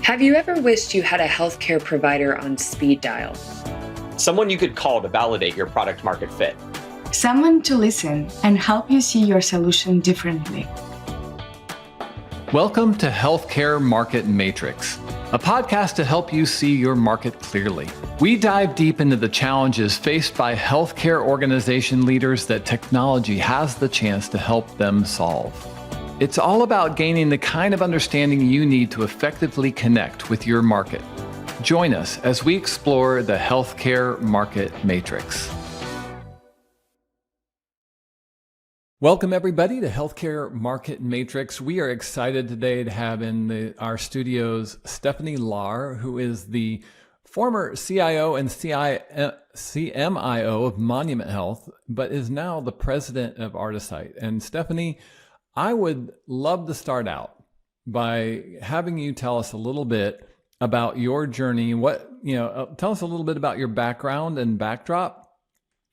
Have you ever wished you had a healthcare provider on speed dial? Someone you could call to validate your product market fit. Someone to listen and help you see your solution differently. Welcome to Healthcare Market Matrix, a podcast to help you see your market clearly. We dive deep into the challenges faced by healthcare organization leaders that technology has the chance to help them solve. It's all about gaining the kind of understanding you need to effectively connect with your market. Join us as we explore the Healthcare Market Matrix. Welcome, everybody, to Healthcare Market Matrix. We are excited today to have in our studios Stephanie Lahr, who is the former CIO and CMIO of Monument Health, but is now the president of Artisight. And Stephanie, I would love to start out by having you tell us a little bit about your journey. Tell us a little bit about your background and backdrop.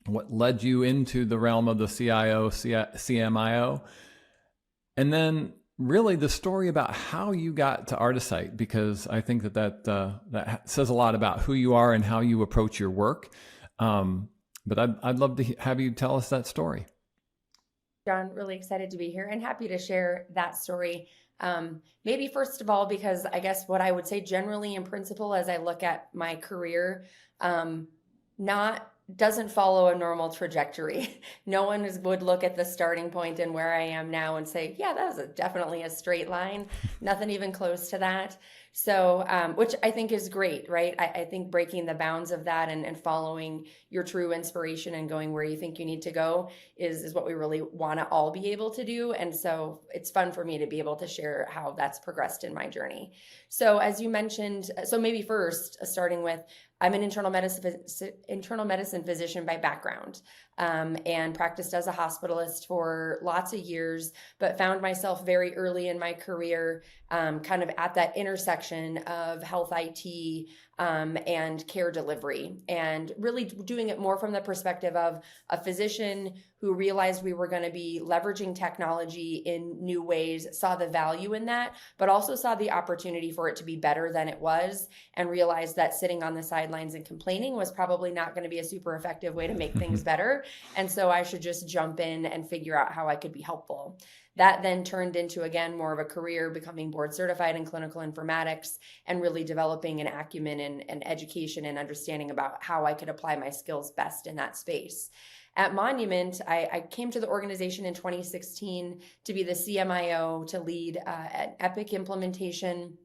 What led you into the realm of the CIO, CMIO, and then really the story about how you got to Artisight, because I think that says a lot about who you are and how you approach your work. But I'd love to have you tell us that story. John, really excited to be here and happy to share that story. Maybe first of all, because I guess what I would say generally in principle as I look at my career, doesn't follow a normal trajectory. No one would look at the starting point and where I am now and say, yeah, that was definitely a straight line. Nothing even close to that. So, which I think is great, right? I think breaking the bounds of that and following your true inspiration and going where you think you need to go is what we really want to all be able to do. And so it's fun for me to be able to share how that's progressed in my journey. So as you mentioned, so maybe first starting with, I'm an internal medicine physician by background, and practiced as a hospitalist for lots of years, but found myself very early in my career kind of at that intersection of health IT and care delivery, and really doing it more from the perspective of a physician who realized we were going to be leveraging technology in new ways, saw the value in that, but also saw the opportunity for it to be better than it was, and realized that sitting on the sidelines and complaining was probably not going to be a super effective way to make things better. And so I should just jump in and figure out how I could be helpful. That then turned into, again, more of a career, becoming board certified in clinical informatics and really developing an acumen and education and understanding about how I could apply my skills best in that space. At Monument, I came to the organization in 2016 to be the CMIO, to lead an Epic implementation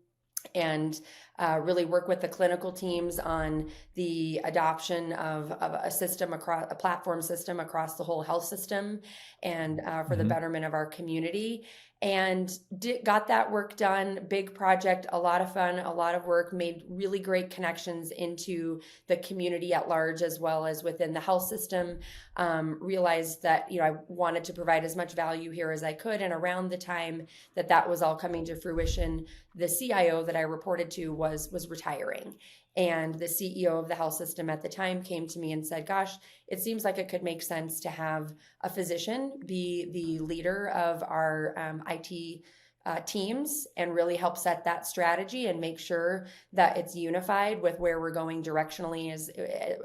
and really work with the clinical teams on the adoption of a system across a platform system across the whole health system, and for the betterment of our community. And got that work done. Big project, a lot of fun, a lot of work, made really great connections into the community at large as well as within the health system. Realized that I wanted to provide as much value here as I could. And around the time that was all coming to fruition, the CIO that I reported to was retiring. And the CEO of the health system at the time came to me and said, gosh, it seems like it could make sense to have a physician be the leader of our IT teams and really help set that strategy and make sure that it's unified with where we're going directionally as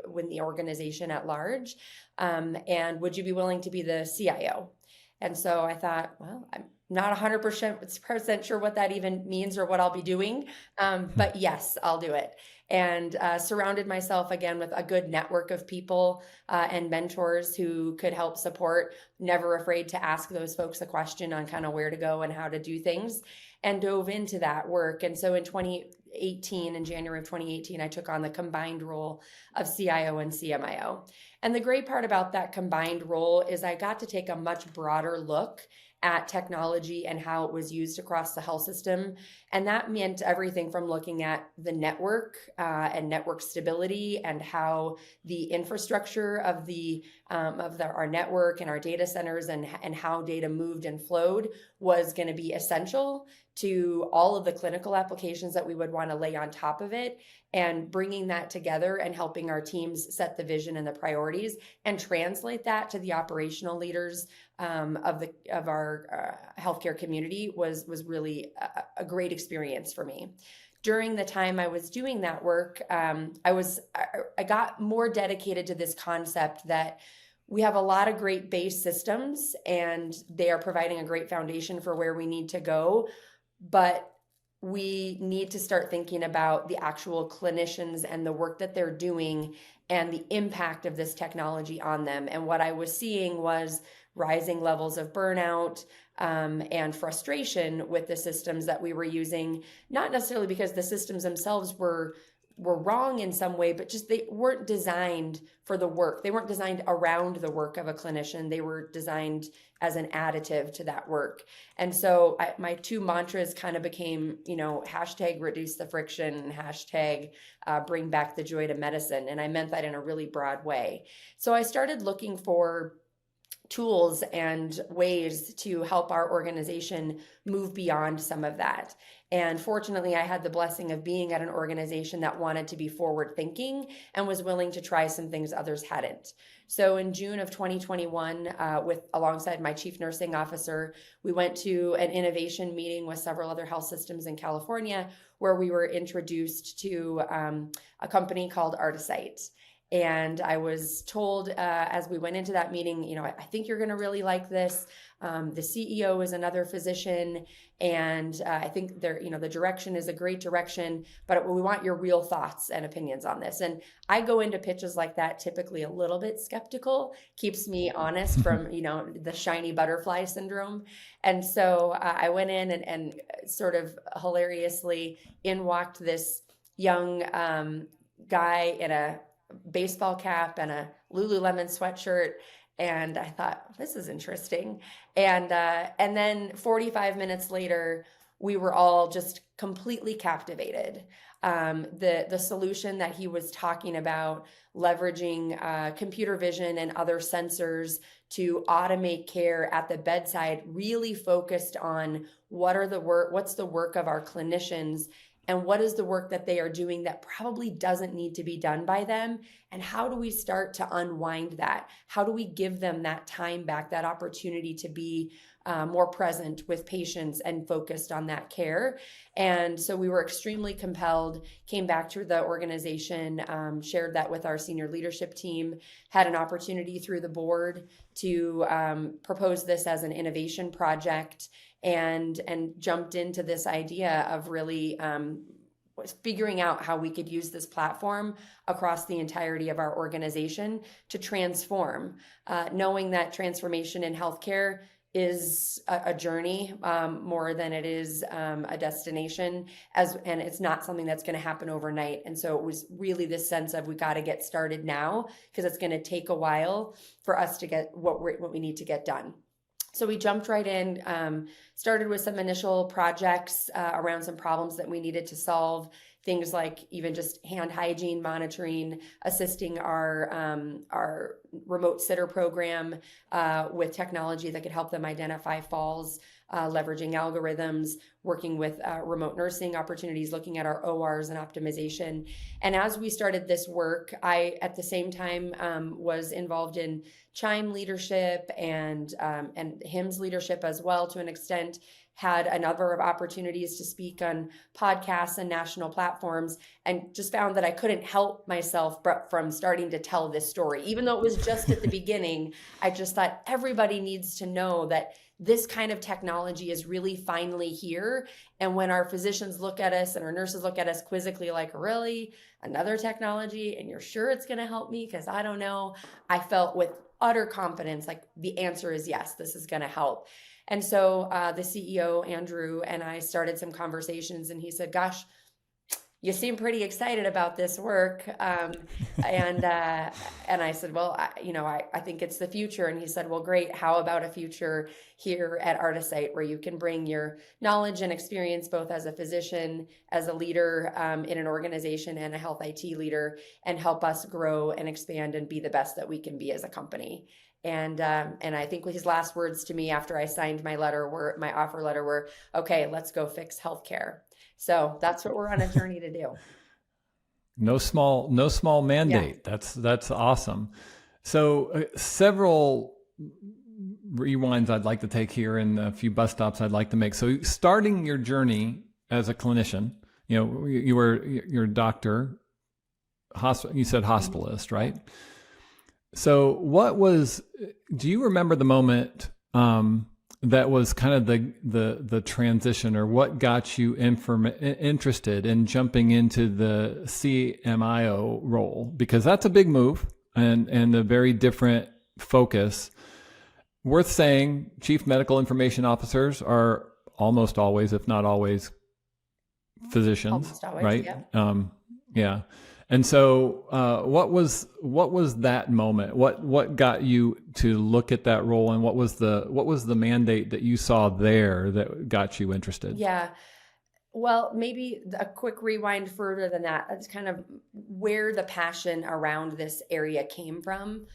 with the organization at large. And would you be willing to be the CIO? And so I thought, well, I'm not 100% sure what that even means or what I'll be doing. But yes, I'll do it. And surrounded myself again with a good network of people and mentors who could help support, never afraid to ask those folks a question on kind of where to go and how to do things, and dove into that work. And so in January of 2018, I took on the combined role of CIO and CMIO. And the great part about that combined role is I got to take a much broader look at technology and how it was used across the health system. And that meant everything from looking at the network and network stability and how the infrastructure of our network and our data centers and how data moved and flowed was going to be essential to all of the clinical applications that we would want to lay on top of it, and bringing that together and helping our teams set the vision and the priorities and translate that to the operational leaders of our healthcare community was really a great experience for me. During the time I was doing that work, I got more dedicated to this concept that we have a lot of great base systems and they are providing a great foundation for where we need to go, but we need to start thinking about the actual clinicians and the work that they're doing and the impact of this technology on them. And what I was seeing was rising levels of burnout and frustration with the systems that we were using, not necessarily because the systems themselves were wrong in some way, but just they weren't designed for the work. They weren't designed around the work of a clinician. They were designed as an additive to that work. And so my two mantras kind of became, hashtag reduce the friction and hashtag bring back the joy to medicine. And I meant that in a really broad way. So I started looking for tools and ways to help our organization move beyond some of that. And fortunately, I had the blessing of being at an organization that wanted to be forward thinking and was willing to try some things others hadn't. So in June of 2021, alongside my chief nursing officer, we went to an innovation meeting with several other health systems in California, where we were introduced to a company called Artisight. And I was told as we went into that meeting, I think you're going to really like this. The CEO is another physician, and I think the direction is a great direction, but we want your real thoughts and opinions on this. And I go into pitches like that typically a little bit skeptical, keeps me honest from, the shiny butterfly syndrome. And so I went in and sort of hilariously in walked this young guy in a baseball cap and a Lululemon sweatshirt. And I thought, this is interesting. And then 45 minutes later, we were all just completely captivated. The solution that he was talking about, leveraging computer vision and other sensors to automate care at the bedside, really focused on what's the work of our clinicians, and what is the work that they are doing that probably doesn't need to be done by them? And how do we start to unwind that? How do we give them that time back, that opportunity to be more present with patients and focused on that care? And so we were extremely compelled, came back to the organization, shared that with our senior leadership team, had an opportunity through the board to propose this as an innovation project, and jumped into this idea of really figuring out how we could use this platform across the entirety of our organization to transform, knowing that transformation in healthcare is a journey more than it is a destination, and it's not something that's going to happen overnight. And so it was really this sense of we got to get started now, because it's going to take a while for us to get what we need to get done. So we jumped right in, started with some initial projects around some problems that we needed to solve, things like even just hand hygiene monitoring, assisting our remote sitter program with technology that could help them identify falls, leveraging algorithms, working with remote nursing opportunities, looking at our ORs and optimization. And as we started this work, I, at the same time, was involved in Chime leadership and HIMSS leadership as well, to an extent, had a number of opportunities to speak on podcasts and national platforms, and just found that I couldn't help myself from starting to tell this story. Even though it was just at the beginning, I just thought everybody needs to know that this kind of technology is really finally here. And when our physicians look at us and our nurses look at us quizzically like, really? Another technology? And you're sure it's going to help me? Because I don't know. I felt with utter confidence, like the answer is yes, this is going to help. And so the CEO, Andrew, and I started some conversations, and he said, gosh, you seem pretty excited about this work. And I said, well, I think it's the future. And he said, well, great. How about a future here at Artisight, where you can bring your knowledge and experience, both as a physician, as a leader in an organization, and a health IT leader, and help us grow and expand and be the best that we can be as a company. And I think his last words to me after I signed my offer letter were, okay, let's go fix healthcare. So that's what we're on a journey to do. No small mandate. Yeah. That's awesome. So several rewinds I'd like to take here and a few bus stops I'd like to make. So starting your journey as a clinician, you're a doctor, you said hospitalist, right? So do you remember the moment that was kind of the transition, or what got you interested in jumping into the CMIO role? Because that's a big move and a very different focus. Worth saying, chief medical information officers are almost always, if not always, physicians, Almost always, right? yeah. Yeah. And so, what was that moment? What got you to look at that role, and what was the mandate that you saw there that got you interested? Yeah. Well, maybe a quick rewind further than that. That's kind of where the passion around this area came from.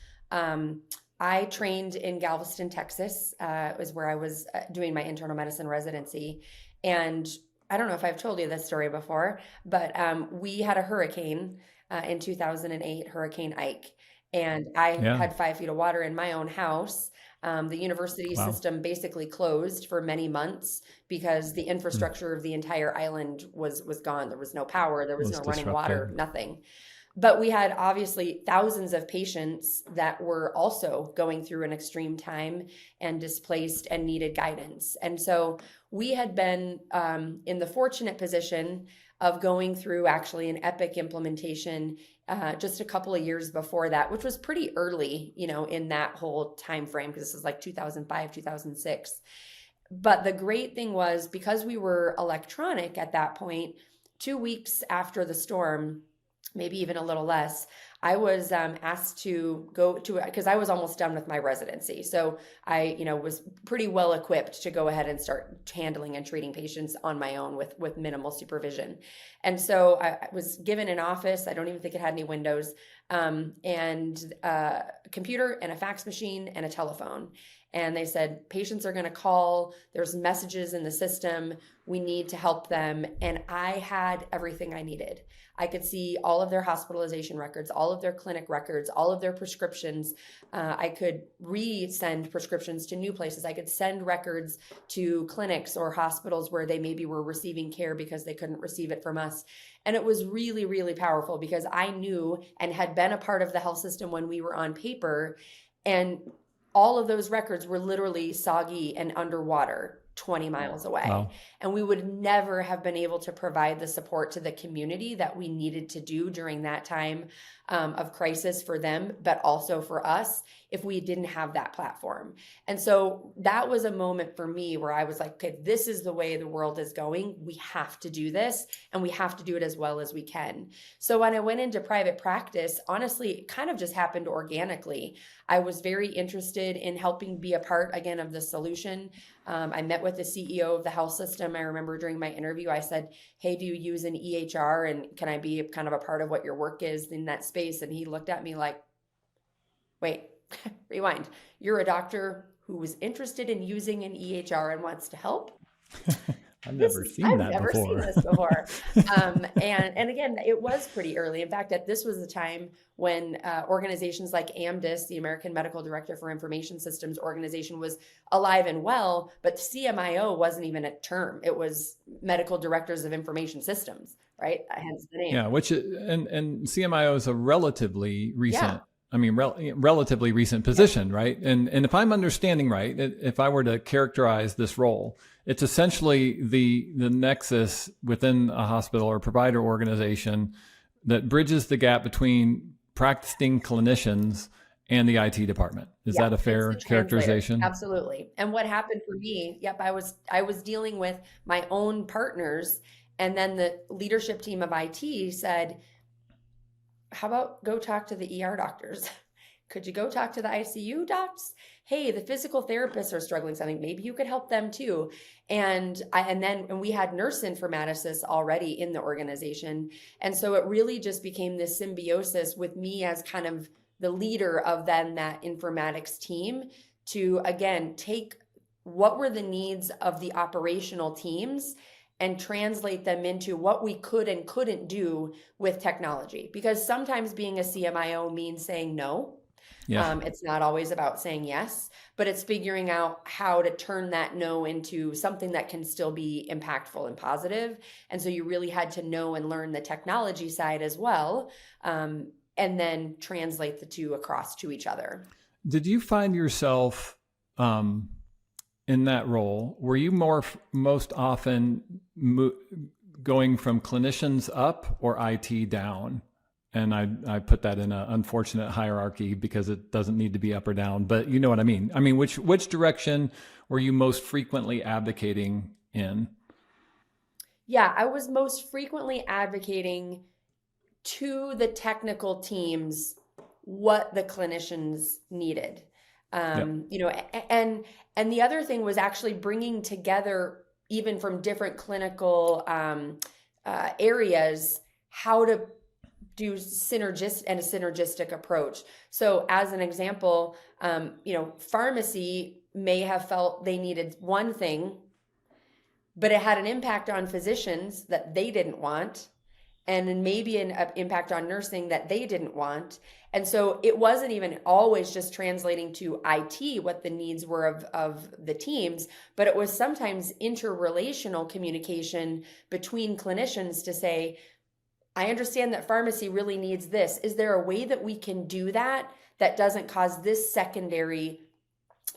I trained in Galveston, Texas. It was where I was doing my internal medicine residency. And I don't know if I've told you this story before, but we had a hurricane in 2008, Hurricane Ike. And I had 5 feet of water in my own house. The university system basically closed for many months because the infrastructure of the entire island was gone. There was no power, there was no running water, nothing. But we had obviously thousands of patients that were also going through an extreme time and displaced and needed guidance. And so we had been in the fortunate position of going through actually an Epic implementation just a couple of years before that, which was pretty early, in that whole time frame, because this was like 2005, 2006. But the great thing was, because we were electronic at that point, 2 weeks after the storm, maybe even a little less, I was asked to go to, because I was almost done with my residency. So I, was pretty well equipped to go ahead and start handling and treating patients on my own with minimal supervision. And so I was given an office. I don't even think it had any windows, and a computer and a fax machine and a telephone. And they said, patients are going to call. There's messages in the system. We need to help them. And I had everything I needed. I could see all of their hospitalization records, all of their clinic records, all of their prescriptions. I could resend prescriptions to new places. I could send records to clinics or hospitals where they maybe were receiving care because they couldn't receive it from us. And it was really, really powerful, because I knew and had been a part of the health system when we were on paper. And all of those records were literally soggy and underwater 20 miles away. Wow. And we would never have been able to provide the support to the community that we needed to do during that time of crisis for them, but also for us, if we didn't have that platform. And so that was a moment for me where I was like, okay, this is the way the world is going. We have to do this, and we have to do it as well as we can. So when I went into private practice, honestly, it kind of just happened organically. I was very interested in helping be a part, again, of the solution. I met with the CEO of the health system. I remember during my interview, I said, hey, do you use an EHR, and can I be kind of a part of what your work is in that space? And he looked at me like, wait, rewind. You're a doctor who was interested in using an EHR and wants to help? I've never seen this before. And again, it was pretty early. In fact, this was the time when organizations like AMDIS, the American Medical Director for Information Systems organization, was alive and well, but CMIO wasn't even a term. It was Medical Directors of Information Systems, right? Hence the name. Yeah, and CMIO is a relatively recent, relatively recent position, right? And if I'm understanding right, if I were to characterize this role, it's essentially the nexus within a hospital or provider organization that bridges the gap between practicing clinicians and the IT department. Is that a fair characterization? Absolutely. And what happened for me, I was dealing with my own partners, and then the leadership team of IT said, how about go talk to the ER doctors? Could you go talk to the ICU docs? Hey, the physical therapists are struggling something. Maybe you could help them too. And we had nurse informaticists already in the organization. And so it really just became this symbiosis with me as kind of the leader of then that informatics team to, again, take what were the needs of the operational teams and translate them into what we could and couldn't do with technology. Because sometimes being a CMIO means saying no. Yeah. It's not always about saying yes, but it's figuring out how to turn that no into something that can still be impactful and positive. And so you really had to know and learn the technology side as well, and then translate the two across to each other. Did you find yourself in that role? Were you most often going from clinicians up or IT down? And I put that in an unfortunate hierarchy because it doesn't need to be up or down, but you know what I mean. I mean, which direction were you most frequently advocating in? Yeah, I was most frequently advocating to the technical teams what the clinicians needed. Yep. You know, and the other thing was actually bringing together, even from different clinical areas, how to do a synergistic approach. So as an example, you know, pharmacy may have felt they needed one thing, but it had an impact on physicians that they didn't want, and then maybe an impact on nursing that they didn't want. And so it wasn't even always just translating to IT what the needs were of the teams, but it was sometimes interrelational communication between clinicians to say, I understand that pharmacy really needs this. Is there a way that we can do that that doesn't cause this secondary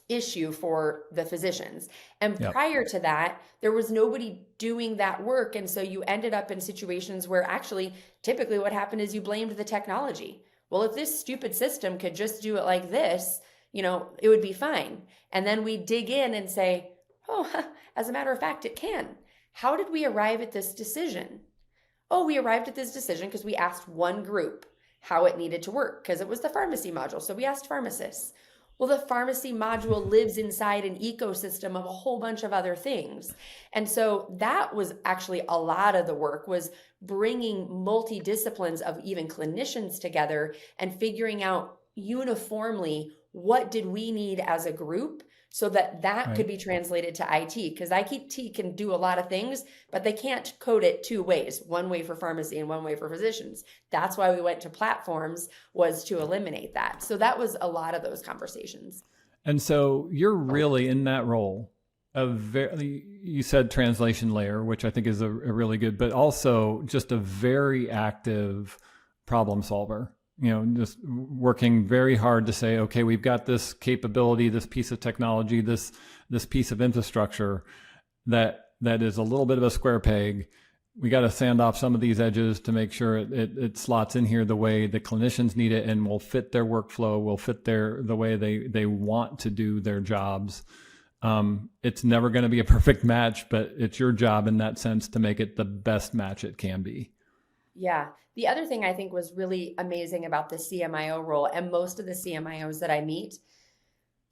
issue for the physicians? And Yep. prior to that, there was nobody doing that work. And so you ended up in situations where actually, typically what happened is you blamed the technology. Well, if this stupid system could just do it like this, you know, it would be fine. And then we dig in and say, oh, as a matter of fact, it can. How did we arrive at this decision? Oh, we arrived at this decision because we asked one group how it needed to work because it was the pharmacy module. So we asked pharmacists. Well, the pharmacy module lives inside an ecosystem of a whole bunch of other things. And so that was actually a lot of the work, was bringing multidisciplines of even clinicians together and figuring out uniformly what did we need as a group so that Right. could be translated to IT, because IT can do a lot of things, but they can't code it two ways, one way for pharmacy and one way for physicians. That's why we went to platforms, was to eliminate that. So that was a lot of those conversations. And so you're really in that role you said translation layer, which I think is a really good, but also just a very active problem solver. You know, just working very hard to say, okay, we've got this capability, this piece of technology, this piece of infrastructure that is a little bit of a square peg. We got to sand off some of these edges to make sure it slots in here the way the clinicians need it and will fit their workflow, will fit the way they want to do their jobs. It's never going to be a perfect match, but it's your job in that sense to make it the best match it can be. Yeah. The other thing I think was really amazing about the CMIO role, and most of the CMIOs that I meet,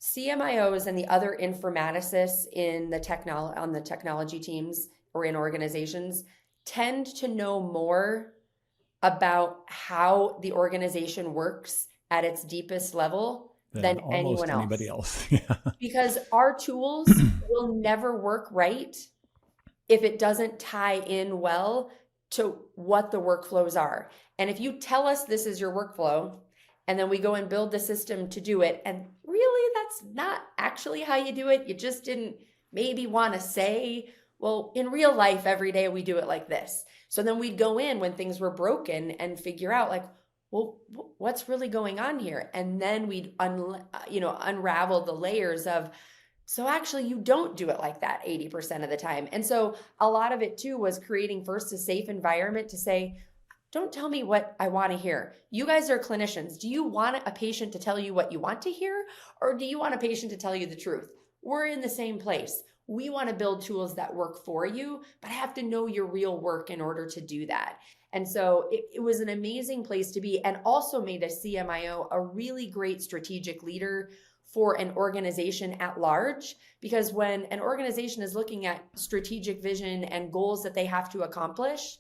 CMIOs and the other informaticists in on the technology teams or in organizations tend to know more about how the organization works at its deepest level than anyone else. Anybody else. Yeah. Because our tools will never work right if it doesn't tie in well to what the workflows are. And if you tell us this is your workflow, and then we go and build the system to do it, and really that's not actually how you do it, you just didn't maybe want to say, well, in real life, every day we do it like this. So then we'd go in when things were broken and figure out like, well, what's really going on here? And then we'd unravel the layers of, so actually you don't do it like that 80% of the time. And so a lot of it too was creating first a safe environment to say, don't tell me what I want to hear. You guys are clinicians. Do you want a patient to tell you what you want to hear? Or do you want a patient to tell you the truth? We're in the same place. We want to build tools that work for you, but I have to know your real work in order to do that. And so it was an amazing place to be, and also made a CMIO a really great strategic leader for an organization at large, because when an organization is looking at strategic vision and goals that they have to accomplish,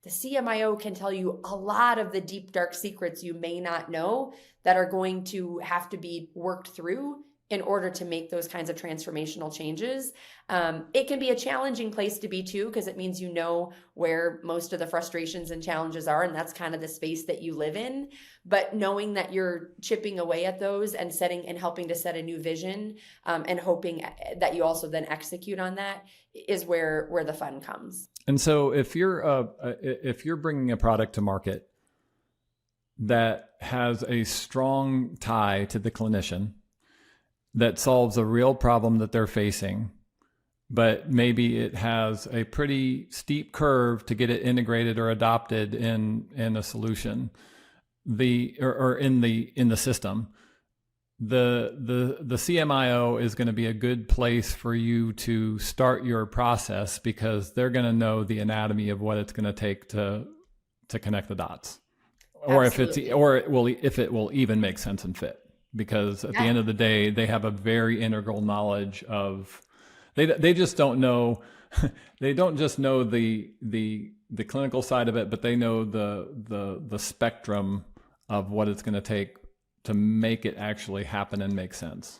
the CMIO can tell you a lot of the deep, dark secrets you may not know that are going to have to be worked through in order to make those kinds of transformational changes. It can be a challenging place to be too, because it means you know where most of the frustrations and challenges are, and that's kind of the space that you live in. But knowing that you're chipping away at those and setting and helping to set a new vision, and hoping that you also then execute on that is where the fun comes. And so if you're bringing a product to market that has a strong tie to the clinician, that solves a real problem that they're facing, but maybe it has a pretty steep curve to get it integrated or adopted in a solution, or in the system, the CMIO is going to be a good place for you to start your process, because they're going to know the anatomy of what it's going to take to connect the dots, or Absolutely. if it will even make sense and fit. Because at the end of the day, they have a very integral knowledge of, they just don't know, they don't just know the clinical side of it, but they know the spectrum of what it's going to take to make it actually happen and make sense.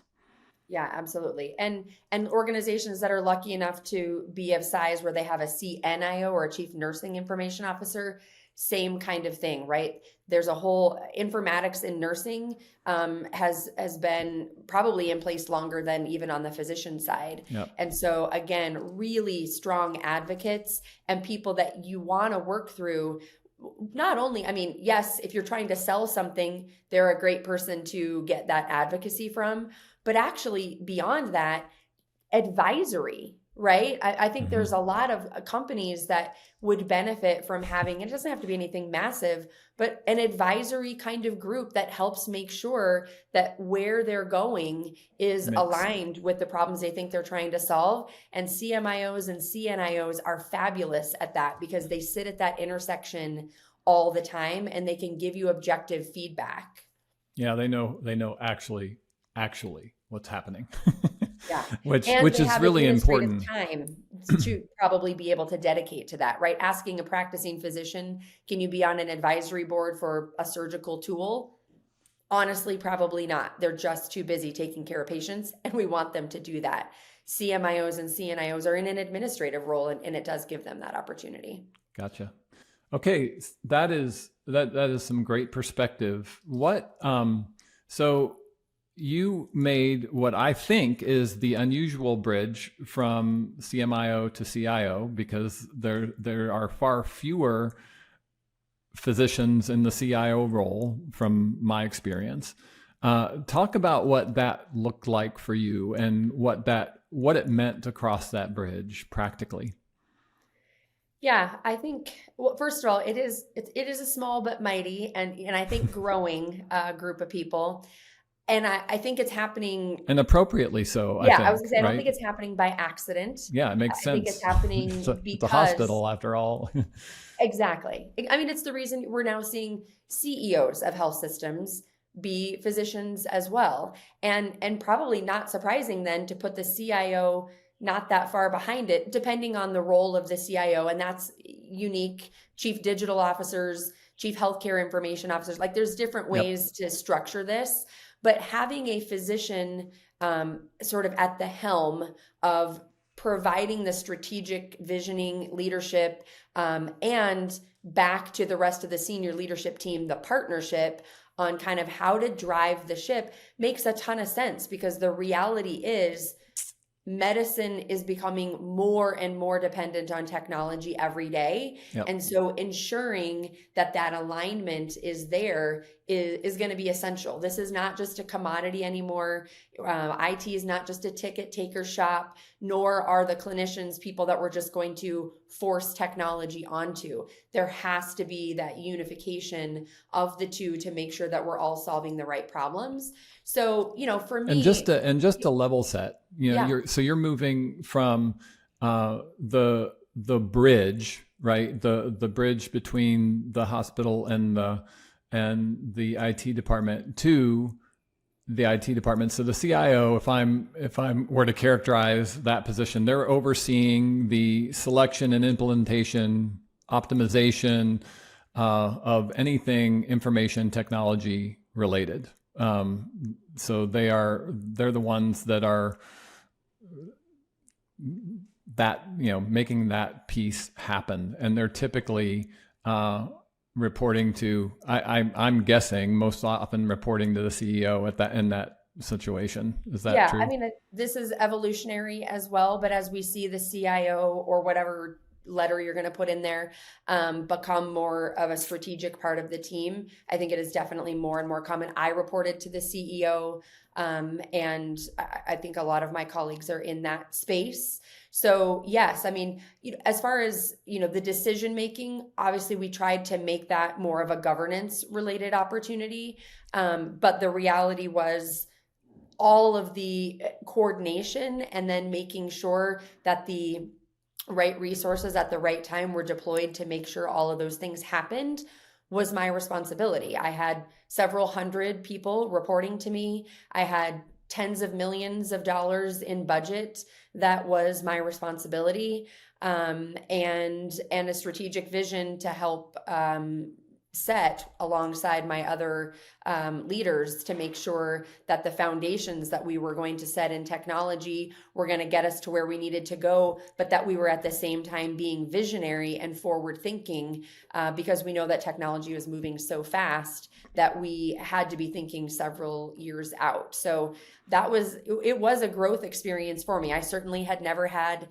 Yeah, absolutely. And organizations that are lucky enough to be of size where they have a CNIO, or a Chief Nursing Information Officer, same kind of thing, right? There's a whole informatics in nursing has been probably in place longer than even on the physician side. Yep. And so again, really strong advocates and people that you want to work through. Not only, I mean, yes, if you're trying to sell something, they're a great person to get that advocacy from, but actually beyond that, advisory, right? I think there's a lot of companies that would benefit from having, it doesn't have to be anything massive, but an advisory kind of group that helps make sure that where they're going is aligned with the problems they think they're trying to solve. And CMIOs and CNIOs are fabulous at that, because they sit at that intersection all the time and they can give you objective feedback. Yeah, they know actually what's happening. Yeah. which is really important. Time to probably be able to dedicate to that, right? Asking a practicing physician, can you be on an advisory board for a surgical tool? Honestly, probably not. They're just too busy taking care of patients, and we want them to do that. CMIOs and CNIOs are in an administrative role, and it does give them that opportunity. Gotcha. Okay, that is some great perspective. So you made what I think is the unusual bridge from CMIO to CIO, because there are far fewer physicians in the CIO role from my experience. Talk about what that looked like for you and what it meant to cross that bridge practically. Yeah, I think, well, first of all, it is a small but mighty and I think growing group of people. And I think it's happening, and appropriately so. Yeah, I was gonna say, I right? don't think it's happening by accident. Yeah, it makes sense. I think it's happening it's because a hospital after all. Exactly. I mean, it's the reason we're now seeing CEOs of health systems be physicians as well. And probably not surprising then to put the CIO not that far behind it, depending on the role of the CIO. And that's unique. Chief digital officers, chief healthcare information officers, like there's different ways to structure this. But having a physician sort of at the helm of providing the strategic visioning leadership and back to the rest of the senior leadership team, the partnership on kind of how to drive the ship makes a ton of sense, because the reality is medicine is becoming more and more dependent on technology every day. Yep. And so ensuring that that alignment is there is going to be essential. This is not just a commodity anymore. IT is not just a ticket taker shop, nor are the clinicians people that we're just going to force technology onto. There has to be that unification of the two to make sure that we're all solving the right problems. So, for me, and just to level set, you're moving from the bridge, right? The bridge between the hospital and the IT department to the IT department. So the CIO, if I'm were to characterize that position, they're overseeing the selection and implementation, optimization of anything information technology related. So they're the ones that are that, making that piece happen. And they're typically reporting to, I'm guessing most often reporting to the CEO in that situation. Is that true? I mean, this is evolutionary as well, but as we see the CIO or whatever letter you're going to put in there become more of a strategic part of the team, I think it is definitely more and more common. I reported to the CEO, and I think a lot of my colleagues are in that space. So yes, I mean, as far as, the decision making, obviously we tried to make that more of a governance related opportunity. But the reality was all of the coordination and then making sure that the right resources at the right time were deployed to make sure all of those things happened was my responsibility. I had several hundred people reporting to me. I had tens of millions of dollars in budget. That was my responsibility, and a strategic vision to help set alongside my other leaders to make sure that the foundations that we were going to set in technology were going to get us to where we needed to go, but that we were at the same time being visionary and forward thinking, because we know that technology was moving so fast that we had to be thinking several years out. So it was a growth experience for me. I certainly had never had,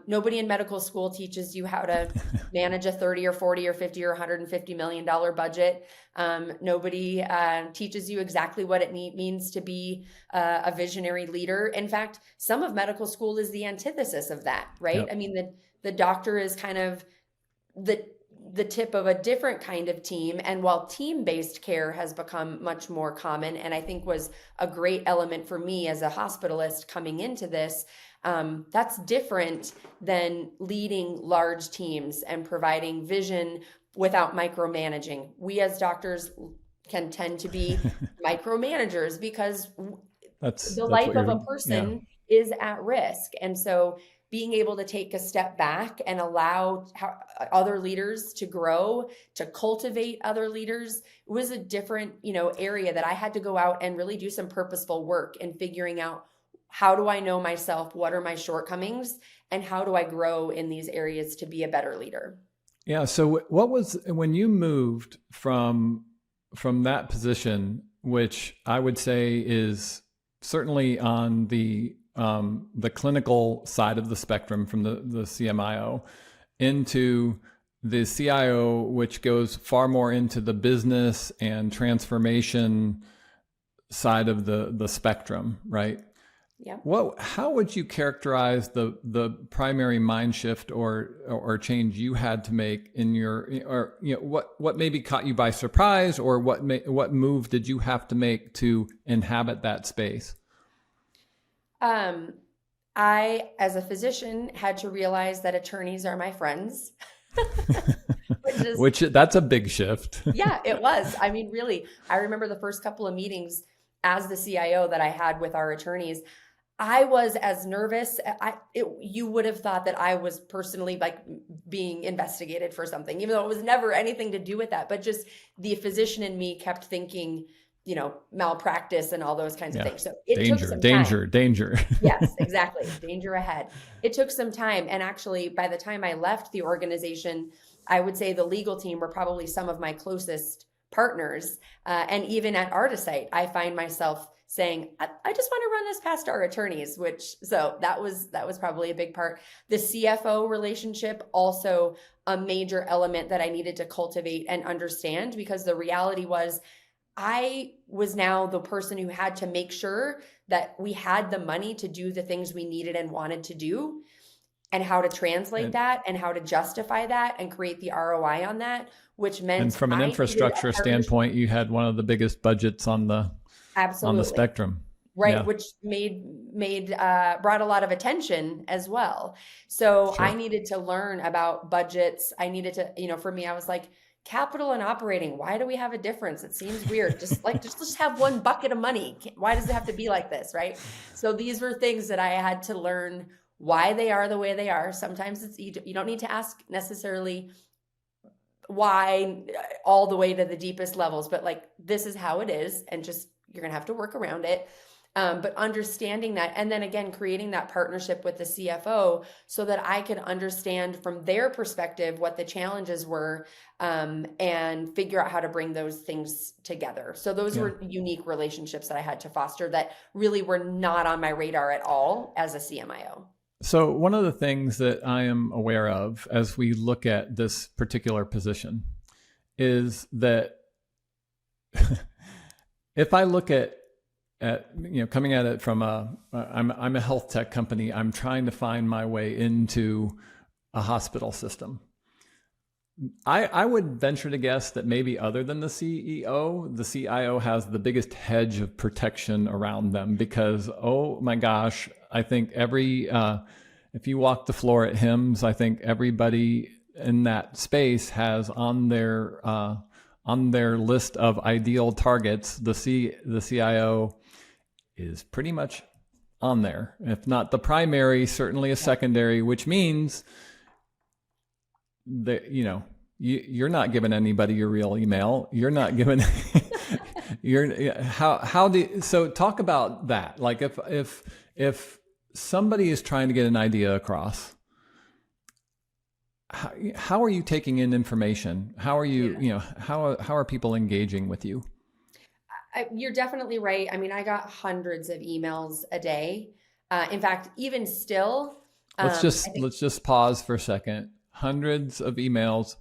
nobody in medical school teaches you how to manage a 30 or 40 or 50 or $150 million budget. Nobody teaches you exactly what it means to be a visionary leader. In fact, some of medical school is the antithesis of that, right? Yep. I mean, the doctor is kind of the tip of a different kind of team. And while team-based care has become much more common, and I think was a great element for me as a hospitalist coming into this, that's different than leading large teams and providing vision without micromanaging. We as doctors can tend to be micromanagers because the life of a person is at risk. And so being able to take a step back and allow other leaders to grow, to cultivate other leaders, was a different, area that I had to go out and really do some purposeful work in figuring out, how do I know myself? What are my shortcomings? And how do I grow in these areas to be a better leader? Yeah. So what was, when you moved from that position, which I would say is certainly on the clinical side of the spectrum from the CMIO, into the CIO, which goes far more into the business and transformation side of the spectrum, right? Yeah. How would you characterize the primary mind shift or change you had to make in what maybe caught you by surprise, or what move did you have to make to inhabit that space? I, as a physician, had to realize that attorneys are my friends. Which that's a big shift. Yeah, it was. I mean, really, I remember the first couple of meetings as the CIO that I had with our attorneys. I was as nervous. You would have thought that I was personally like being investigated for something, even though it was never anything to do with that. But just the physician in me kept thinking, malpractice and all those kinds of things. So it took some time. Danger. Yes, exactly. Danger ahead. It took some time. And actually, by the time I left the organization, I would say the legal team were probably some of my closest partners. And even at Artisight, I find myself saying, I just want to run this past our attorneys, so that was probably a big part. The CFO relationship, also a major element that I needed to cultivate and understand, because the reality was I was now the person who had to make sure that we had the money to do the things we needed and wanted to do, and how to translate that and how to justify that and create the ROI on that, which meant, and from an infrastructure standpoint, you had one of the biggest budgets on the spectrum. Right. Yeah. Which brought a lot of attention as well. So sure. I needed to learn about budgets. I needed to, for me, I was like, capital and operating, why do we have a difference? It seems weird. Just have one bucket of money. Why does it have to be like this? Right. So these were things that I had to learn why they are the way they are. Sometimes you don't need to ask necessarily why all the way to the deepest levels, but like, this is how it is. And just you're going to have to work around it. But understanding that, and then again, creating that partnership with the CFO so that I could understand from their perspective what the challenges were, and figure out how to bring those things together. So those were unique relationships that I had to foster that really were not on my radar at all as a CMIO. So one of the things that I am aware of as we look at this particular position is that if I look at coming at it from I'm a health tech company. I'm trying to find my way into a hospital system. I would venture to guess that maybe other than the CEO, the CIO has the biggest hedge of protection around them because, oh my gosh, I think if you walk the floor at HIMSS, I think everybody in that space has on their list of ideal targets, the CIO is pretty much on there. If not the primary, certainly a secondary, which means that, you're not giving anybody your real email. You're not giving, so talk about that. Like if somebody is trying to get an idea across, how are you taking in information? How are you, how are people engaging with you? You're definitely right. I mean, I got hundreds of emails a day. In fact, even still, let's just pause for a second. Hundreds of emails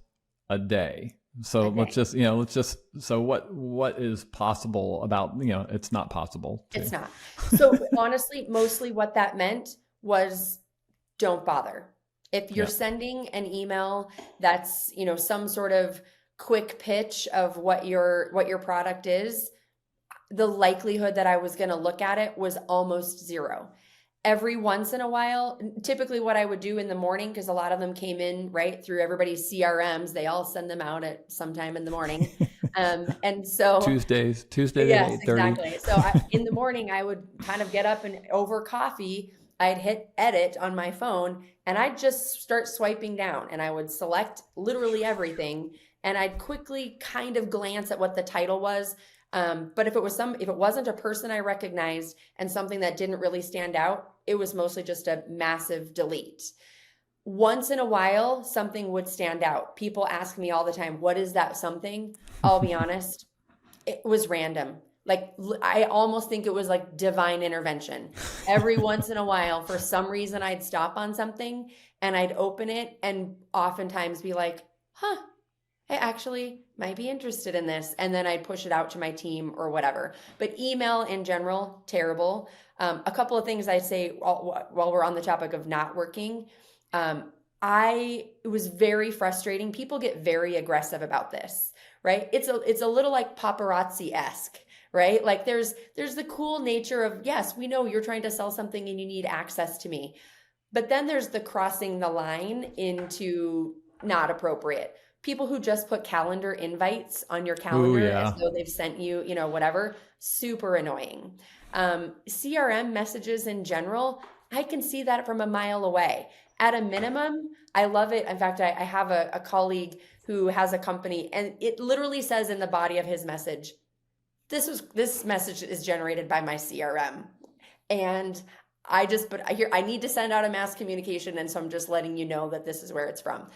a day. So let's just so what is possible about, it's not possible. It's not. So honestly, mostly what that meant was don't bother. If you're sending an email that's, some sort of quick pitch of what your product is, the likelihood that I was going to look at it was almost zero. Every once in a while, typically what I would do in the morning, because a lot of them came in right through everybody's CRMs, they all send them out at sometime in the morning. And so Tuesday yes, at 8:30. Exactly. So in the morning, I would kind of get up and over coffee, I'd hit edit on my phone and I'd just start swiping down and I would select literally everything. And I'd quickly kind of glance at what the title was. But if it wasn't a person I recognized and something that didn't really stand out, it was mostly just a massive delete. Once in a while, something would stand out. People ask me all the time, what is that something? I'll be honest, it was random. Like, I almost think it was like divine intervention. Every once in a while, for some reason, I'd stop on something and I'd open it and oftentimes be like, I actually might be interested in this. And then I'd push it out to my team or whatever. But email in general, terrible. A couple of things I'd say while we're on the topic of not working. It was very frustrating. People get very aggressive about this, right? It's a little like paparazzi-esque, right? Like there's the cool nature of, yes, we know you're trying to sell something and you need access to me. But then there's the crossing the line into not appropriate. People who just put calendar invites on your calendar as though they've sent you, whatever, super annoying. CRM messages in general, I can see that from a mile away. At a minimum, I love it. In fact, I have a colleague who has a company and it literally says in the body of his message, this message is generated by my CRM. And I need to send out a mass communication. And so I'm just letting you know that this is where it's from.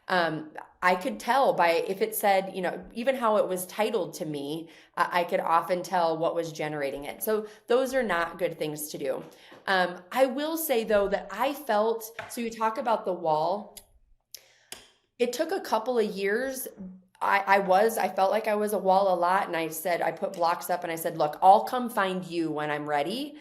I could tell by if it said, even how it was titled to me, I could often tell what was generating it. So those are not good things to do. I will say though that I felt, so you talk about the wall, it took a couple of years. I felt like I was a wall a lot. And I put blocks up and I said, look, I'll come find you when I'm ready.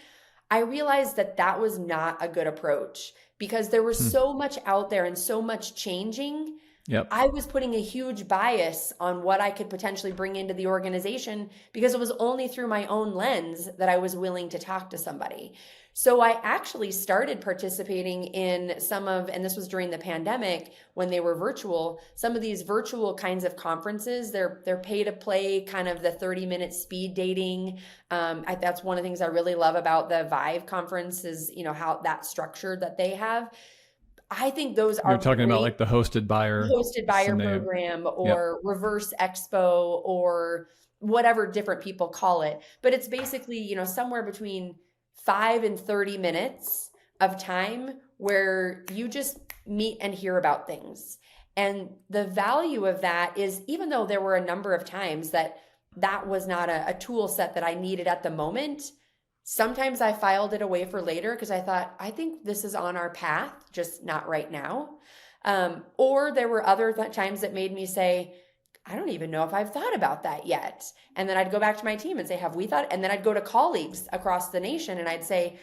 I realized that was not a good approach because there was so much out there and so much changing. Yep. I was putting a huge bias on what I could potentially bring into the organization because it was only through my own lens that I was willing to talk to somebody. So I actually started participating in and this was during the pandemic when they were virtual, some of these virtual kinds of conferences, they're pay to play, kind of the 30-minute speed dating. That's one of the things I really love about the Vive conference is, how that structure that they have. I think those are You're talking about like the hosted buyer scenario. Program or Reverse Expo or whatever different people call it. But it's basically, you know, somewhere between 5 and 30 minutes of time where you just meet and hear about things. And the value of that is, even though there were a number of times that was not a tool set that I needed at the moment, sometimes I filed it away for later because I thought, I think this is on our path, just not right now. Or there were other times that made me say, I don't even know if I've thought about that yet. And then I'd go back to my team and say, have we thought? And then I'd go to colleagues across the nation and I'd say,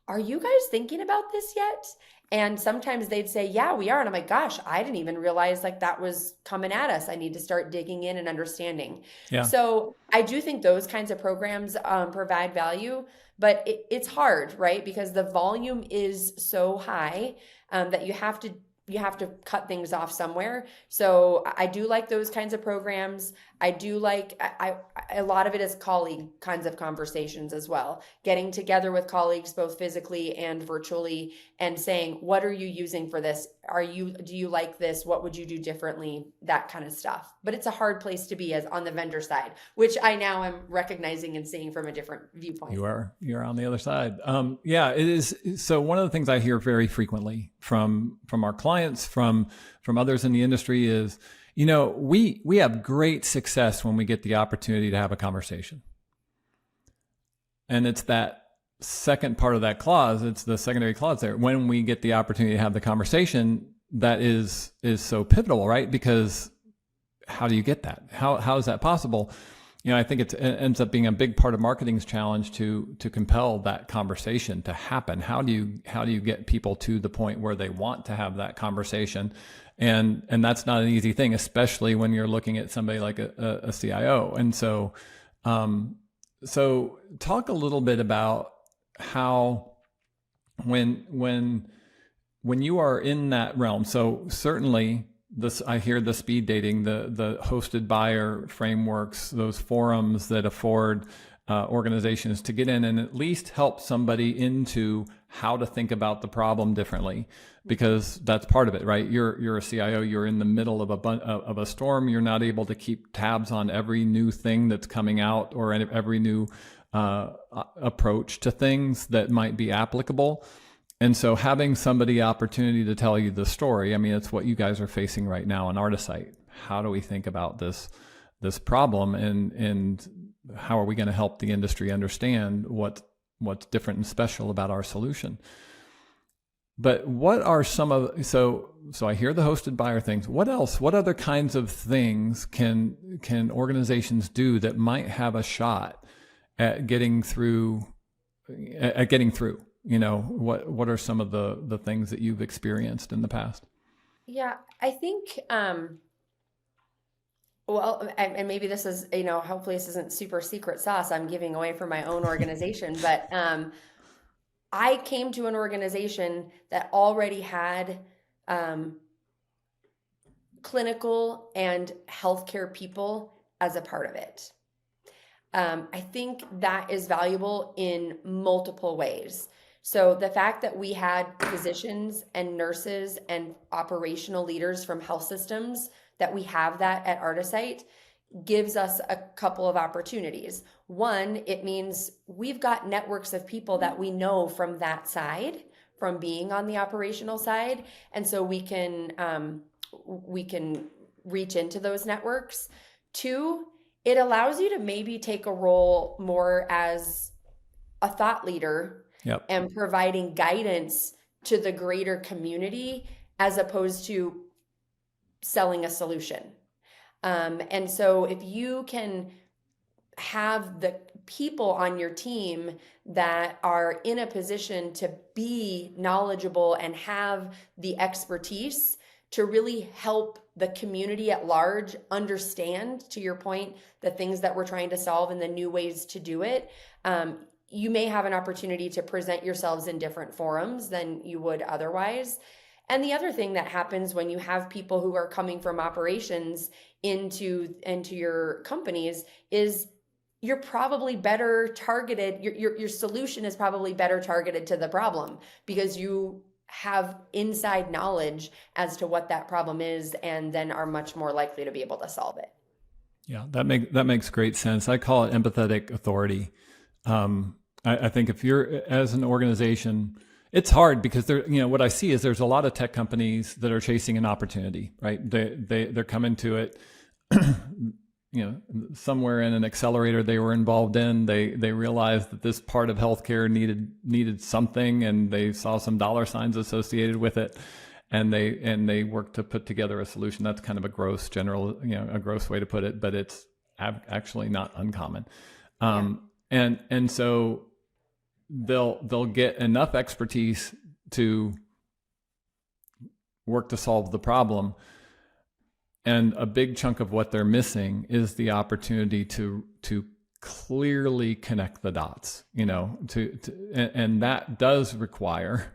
are you guys thinking about this yet? And sometimes they'd say, yeah, we are. And I'm like, gosh, I didn't even realize like that was coming at us. I need to start digging in and understanding. Yeah. So I do think those kinds of programs provide value, but it's hard, right? Because the volume is so high that you have to cut things off somewhere. So I do like those kinds of programs. I do like, a lot of it is colleague kinds of conversations as well. Getting together with colleagues, both physically and virtually, and saying, what are you using for this? Do you like this? What would you do differently? That kind of stuff. But it's a hard place to be as on the vendor side, which I now am recognizing and seeing from a different viewpoint. You're on the other side. Yeah, it is. So one of the things I hear very frequently from our clients, from others in the industry is, you know, we have great success when we get the opportunity to have a conversation. And it's that second part of that clause, it's the secondary clause there. When we get the opportunity to have the conversation, that is so pivotal, right? Because how do you get that? How is that possible? You know, I think it ends up being a big part of marketing's challenge to compel that conversation to happen. How do you get people to the point where they want to have that conversation? And that's not an easy thing, especially when you're looking at somebody like a CIO. And so talk a little bit about how when you are in that realm. So certainly I hear the speed dating, the hosted buyer frameworks, those forums that afford organizations to get in and at least help somebody into how to think about the problem differently, because that's part of it, right? You're a CIO, you're in the middle of a storm. You're not able to keep tabs on every new thing that's coming out or every new approach to things that might be applicable. And so having somebody opportunity to tell you the story, I mean, it's what you guys are facing right now in Artisight. How do we think about this problem, and how are we going to help the industry understand what's different and special about our solution? But what are so I hear the hosted buyer things. What else? What other kinds of things can organizations do that might have a shot at getting through? You know, what are some of the things that you've experienced in the past? Yeah, I think, well, and maybe this is, you know, hopefully this isn't super secret sauce I'm giving away for my own organization, but I came to an organization that already had clinical and healthcare people as a part of it. I think that is valuable in multiple ways. So the fact that we had physicians and nurses and operational leaders from health systems, that we have that at Artisight, gives us a couple of opportunities. One, it means we've got networks of people that we know from that side, from being on the operational side. And so we can reach into those networks. Two, it allows you to maybe take a role more as a thought leader. Yep. And providing guidance to the greater community as opposed to selling a solution. And so if you can have the people on your team that are in a position to be knowledgeable and have the expertise to really help the community at large understand, to your point, the things that we're trying to solve and the new ways to do it, you may have an opportunity to present yourselves in different forums than you would otherwise. And the other thing that happens when you have people who are coming from operations into your companies is you're probably better targeted. Your solution is probably better targeted to the problem because you have inside knowledge as to what that problem is and then are much more likely to be able to solve it. Yeah, that makes great sense. I call it empathetic authority. I think if you're as an organization, it's hard because what I see is there's a lot of tech companies that are chasing an opportunity, right? They're coming to it, somewhere in an accelerator they were involved in. They realized that this part of healthcare needed something, and they saw some dollar signs associated with it. And they work to put together a solution. That's kind of a gross way to put it, but it's actually not uncommon. And so they'll get enough expertise to work to solve the problem. And a big chunk of what they're missing is the opportunity to clearly connect the dots, and that does require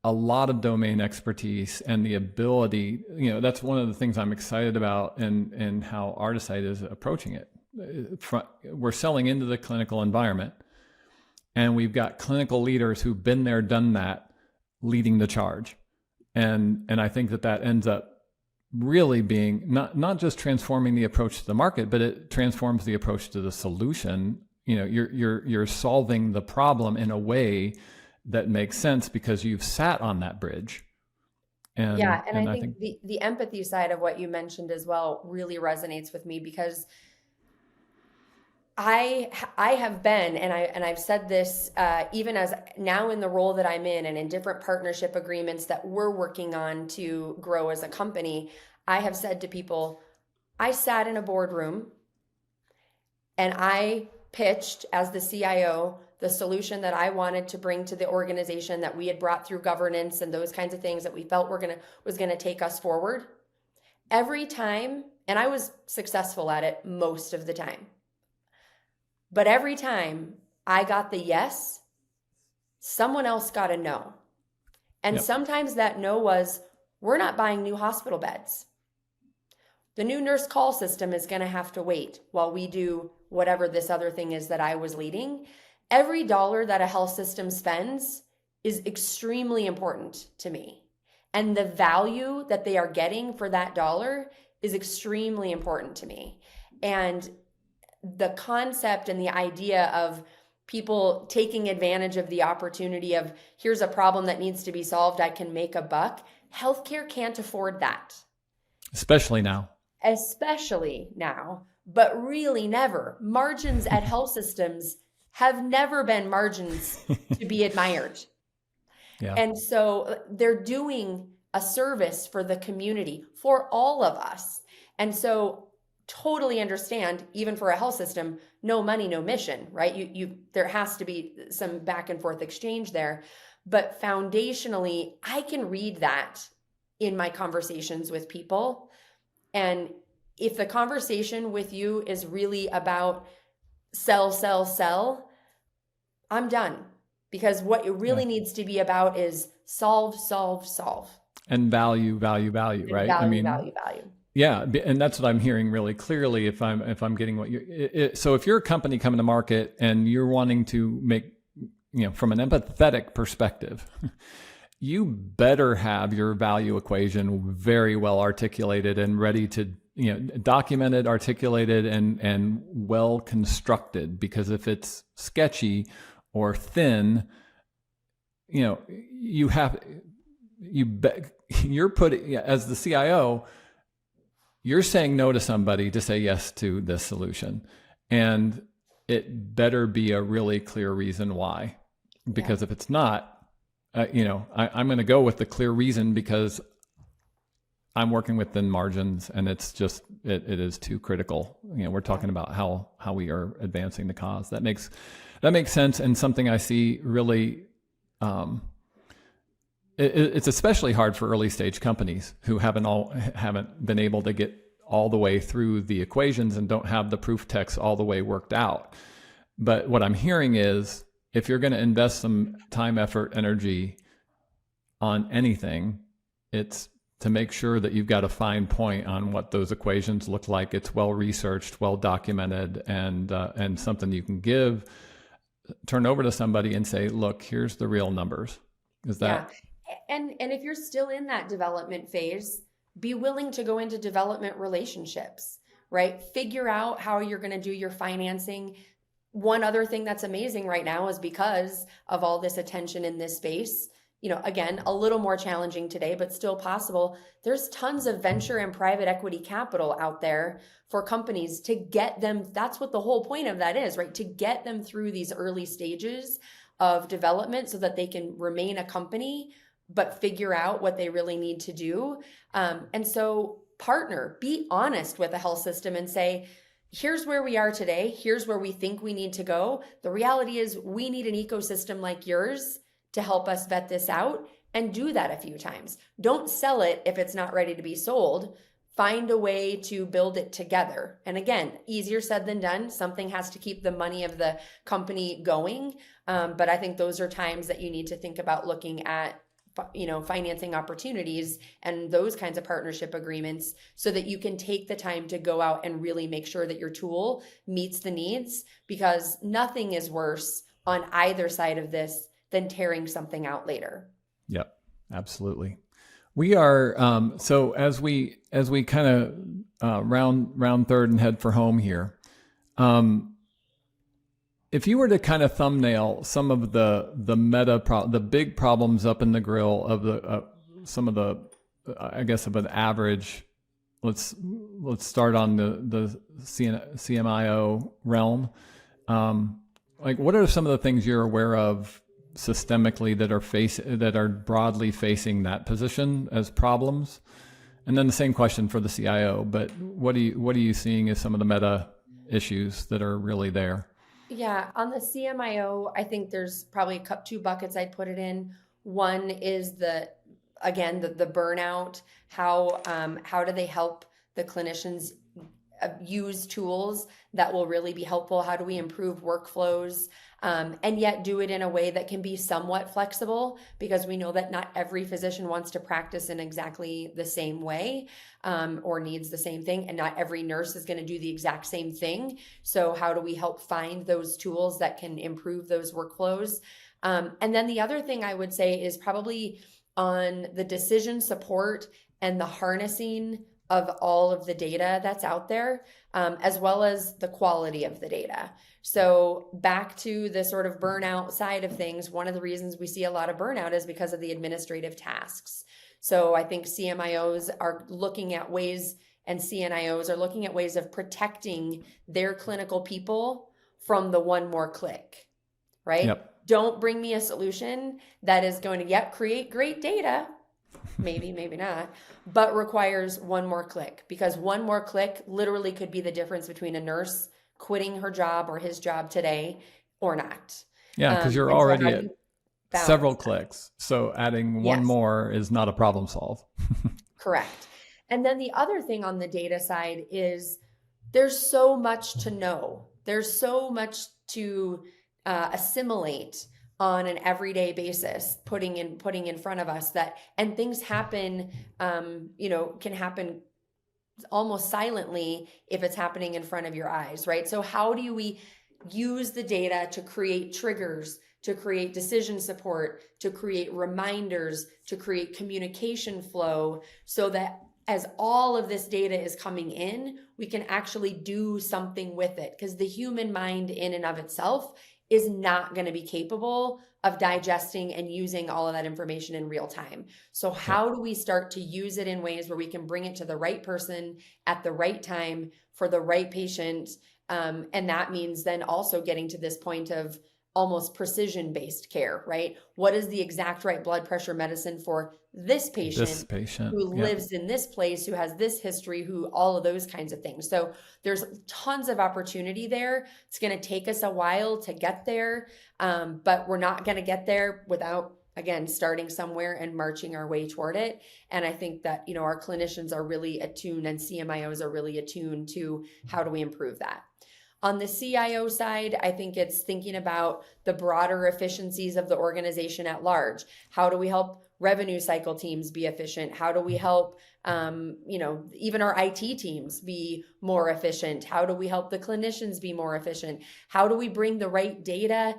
a lot of domain expertise and the ability, that's one of the things I'm excited about and how Artisight is approaching it. We're selling into the clinical environment, and we've got clinical leaders who've been there, done that, leading the charge. And I think that ends up really being not just transforming the approach to the market, but it transforms the approach to the solution. You're solving the problem in a way that makes sense because you've sat on that bridge. And I think the empathy side of what you mentioned as well really resonates with me, because I have been, and I've said this even as now in the role that I'm in and in different partnership agreements that we're working on to grow as a company, I have said to people, I sat in a boardroom and I pitched as the CIO the solution that I wanted to bring to the organization that we had brought through governance and those kinds of things that we felt was going to take us forward. Every time, and I was successful at it most of the time, but every time I got the yes, someone else got a no. And sometimes that no was, we're not buying new hospital beds. The new nurse call system is going to have to wait while we do whatever this other thing is that I was leading. Every dollar that a health system spends is extremely important to me. And the value that they are getting for that dollar is extremely important to me. And the concept and the idea of people taking advantage of the opportunity of, here's a problem that needs to be solved, I can make a buck. Healthcare can't afford that. Especially now, but really never. Margins at health systems have never been margins to be admired. And so they're doing a service for the community, for all of us. And so totally understand, even for a health system, no money, no mission, right? There has to be some back and forth exchange there. But foundationally, I can read that in my conversations with people. And if the conversation with you is really about sell, I'm done. Because what it really needs to be about is solve. And value, and right? Value. Yeah, and that's what I'm hearing really clearly. If I'm getting what so if you're a company coming to market and you're wanting to make, from an empathetic perspective, you better have your value equation very well articulated and ready to, documented, articulated, and well constructed. Because if it's sketchy or thin, you're putting, as the CIO, you're saying no to somebody to say yes to this solution. And it better be a really clear reason why. Because if it's not, I'm going to go with the clear reason because I'm working within margins and it's just, it is too critical. We're talking about how we are advancing the cause. That makes sense. And something I see really, it's especially hard for early stage companies who haven't been able to get all the way through the equations and don't have the proof text all the way worked out. But what I'm hearing is, if you're going to invest some time, effort, energy on anything, it's to make sure that you've got a fine point on what those equations look like. It's well researched, well documented, and something you can turn over to somebody and say, look, here's the real numbers. Is that? Yeah. And if you're still in that development phase, be willing to go into development relationships, right? Figure out how you're going to do your financing. One other thing that's amazing right now is because of all this attention in this space, again, a little more challenging today, but still possible. There's tons of venture and private equity capital out there for companies to get them. That's what the whole point of that is, right? To get them through these early stages of development so that they can remain a company, but figure out what they really need to do. And so partner, be honest with the health system and say, here's where we are today. Here's where we think we need to go. The reality is we need an ecosystem like yours to help us vet this out, and do that a few times. Don't sell it if it's not ready to be sold. Find a way to build it together. And again, easier said than done. Something has to keep the money of the company going. But I think those are times that you need to think about looking at financing opportunities and those kinds of partnership agreements so that you can take the time to go out and really make sure that your tool meets the needs, because nothing is worse on either side of this than tearing something out later. Yep, absolutely. We are so as we kind of round third and head for home here. If you were to kind of thumbnail some of the big problems up in the grill of some of the I guess of an average, let's start on the CMIO realm. Like, what are some of the things you're aware of systemically that are broadly facing that position as problems? And then the same question for the CIO, but what are you seeing as some of the meta issues that are really there? Yeah, on the CMIO, I think there's probably two buckets I'd put it in. One is the burnout. How do they help the clinicians use tools that will really be helpful? How do we improve workflows and yet do it in a way that can be somewhat flexible? Because we know that not every physician wants to practice in exactly the same way or needs the same thing, and not every nurse is going to do the exact same thing. So how do we help find those tools that can improve those workflows? And then the other thing I would say is probably on the decision support and the harnessing of all of the data that's out there, as well as the quality of the data. So back to the sort of burnout side of things, one of the reasons we see a lot of burnout is because of the administrative tasks. So I think CMIOs are looking at ways, and CNIOs are looking at ways of protecting their clinical people from the one more click, right? Yep. Don't bring me a solution that is going to, create great data, maybe not, but requires one more click, because one more click literally could be the difference between a nurse quitting her job or his job today or not. Yeah, because you're already at several clicks. So adding one more is not a problem solve. Correct. And then the other thing on the data side is there's so much to know. There's so much to assimilate on an everyday basis, putting in front of us and things happen, can happen almost silently if it's happening in front of your eyes, right? So how do we use the data to create triggers, to create decision support, to create reminders, to create communication flow, so that as all of this data is coming in, we can actually do something with it? Because the human mind in and of itself is not going to be capable of digesting and using all of that information in real time. So how do we start to use it in ways where we can bring it to the right person at the right time for the right patient? And that means then also getting to this point of almost precision-based care, right? What is the exact right blood pressure medicine for this patient who lives in this place, who has this history, who all of those kinds of things. So there's tons of opportunity there. It's going to take us a while to get there, but we're not going to get there without, again, starting somewhere and marching our way toward it. And I think that, our clinicians are really attuned, and CMIOs are really attuned to how do we improve that. On the CIO side, I think it's thinking about the broader efficiencies of the organization at large. How do we help revenue cycle teams be efficient? How do we help, even our IT teams be more efficient? How do we help the clinicians be more efficient? How do we bring the right data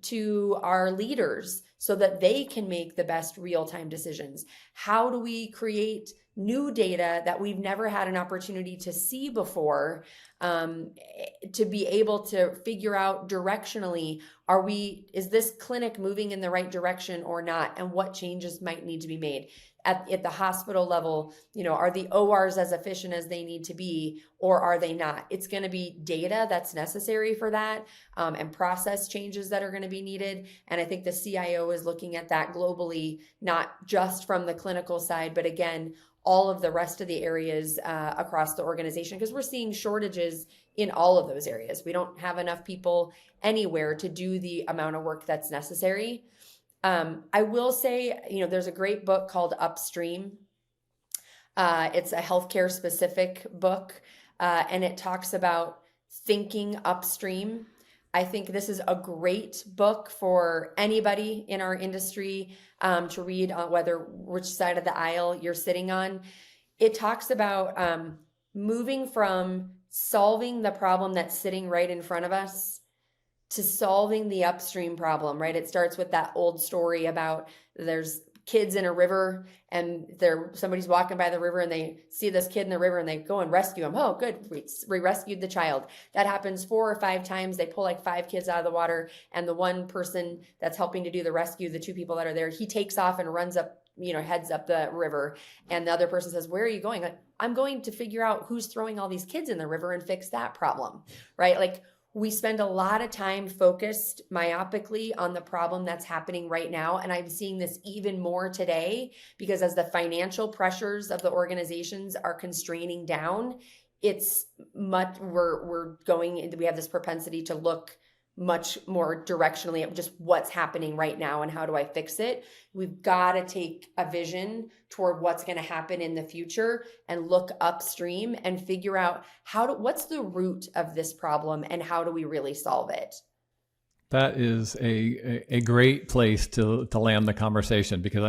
to our leaders so that they can make the best real-time decisions? How do we create new data that we've never had an opportunity to see before, to be able to figure out directionally, is this clinic moving in the right direction or not, and what changes might need to be made. At the hospital level, are the ORs as efficient as they need to be, or are they not? It's going to be data that's necessary for that, and process changes that are going to be needed. And I think the CIO is looking at that globally, not just from the clinical side, but again, all of the rest of the areas across the organization, because we're seeing shortages in all of those areas. We don't have enough people anywhere to do the amount of work that's necessary. I will say, there's a great book called Upstream. It's a healthcare specific book, and it talks about thinking upstream. I think this is a great book for anybody in our industry to read, on which side of the aisle you're sitting on. It talks about moving from solving the problem that's sitting right in front of us to solving the upstream problem, right? It starts with that old story about there's kids in a river and somebody's walking by the river and they see this kid in the river and they go and rescue him. Oh, good. We rescued the child. That happens 4 or 5 times. They pull like 5 kids out of the water, and the one person that's helping to do the rescue, the 2 people that are there, he takes off and runs up, heads up the river. And the other person says, "Where are you going?" Like, "I'm going to figure out who's throwing all these kids in the river and fix that problem," right? Like, we spend a lot of time focused myopically on the problem that's happening right now. And I'm seeing this even more today, because as the financial pressures of the organizations are constraining down, we're going into, we have this propensity to look much more directionally at just what's happening right now and how do I fix it. We've got to take a vision toward what's going to happen in the future and look upstream and figure out what's the root of this problem and how do we really solve it. That is a great place to land the conversation, because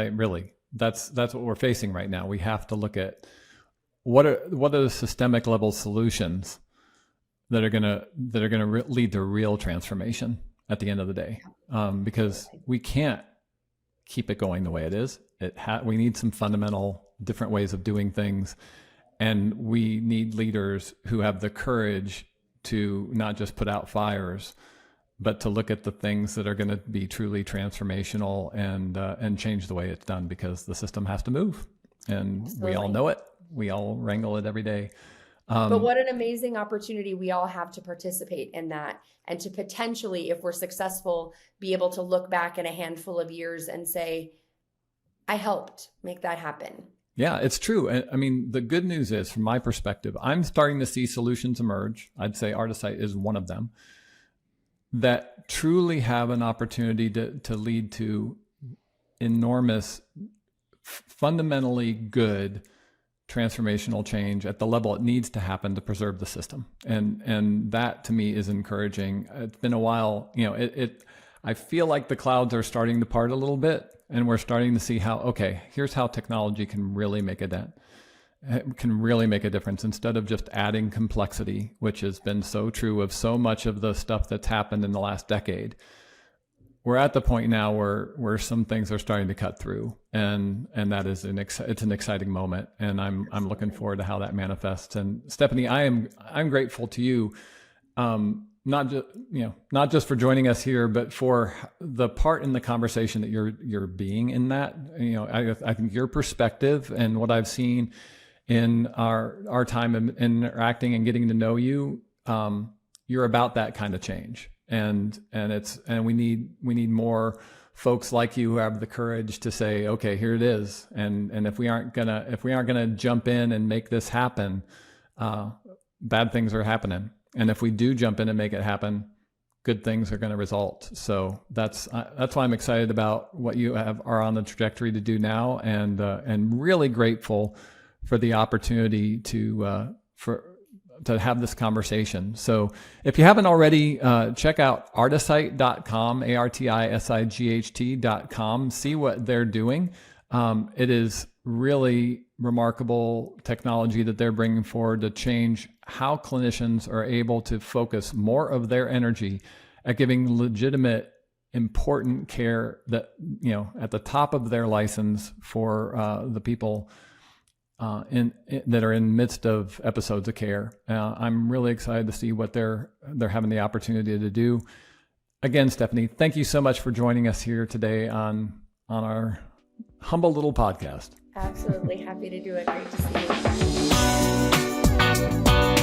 that's what we're facing right now. We have to look at what are the systemic level solutions that are gonna lead to real transformation at the end of the day, because we can't keep it going the way it is. We need some fundamental different ways of doing things, and we need leaders who have the courage to not just put out fires, but to look at the things that are going to be truly transformational and change the way it's done, because the system has to move, and Absolutely. We all know it. We all wrangle it every day. But what an amazing opportunity we all have to participate in that, and to potentially, if we're successful, be able to look back in a handful of years and say, I helped make that happen. Yeah, it's true. I mean, the good news is, from my perspective, I'm starting to see solutions emerge. I'd say Artisight is one of them, that truly have an opportunity to lead to enormous, fundamentally good transformational change at the level it needs to happen to preserve the system. And that to me is encouraging. It's been a while, I feel like the clouds are starting to part a little bit, and we're starting to see here's how technology can really make a dent. It can really make a difference, instead of just adding complexity, which has been so true of so much of the stuff that's happened in the last decade. We're at the point now where some things are starting to cut through, and that is it's an exciting moment, and I'm looking forward to how that manifests. And Stephanie, I'm grateful to you, not just for joining us here, but for the part in the conversation that you're being in that. I think your perspective and what I've seen in our time in interacting and getting to know you, you're about that kind of change. And we need more folks like you who have the courage to say, okay, here it is. And if we aren't gonna jump in and make this happen, bad things are happening. And if we do jump in and make it happen, good things are going to result. So that's why I'm excited about what you are on the trajectory to do now, and really grateful for the opportunity to have this conversation. So if you haven't already, check out artisight.com, artisight.com, see what they're doing. It is really remarkable technology that they're bringing forward to change how clinicians are able to focus more of their energy at giving legitimate, important care that, at the top of their license for the people that are in midst of episodes of care. I'm really excited to see what they're having the opportunity to do. Again, Stephanie, thank you so much for joining us here today on our humble little podcast. Absolutely happy to do it. Great to see you.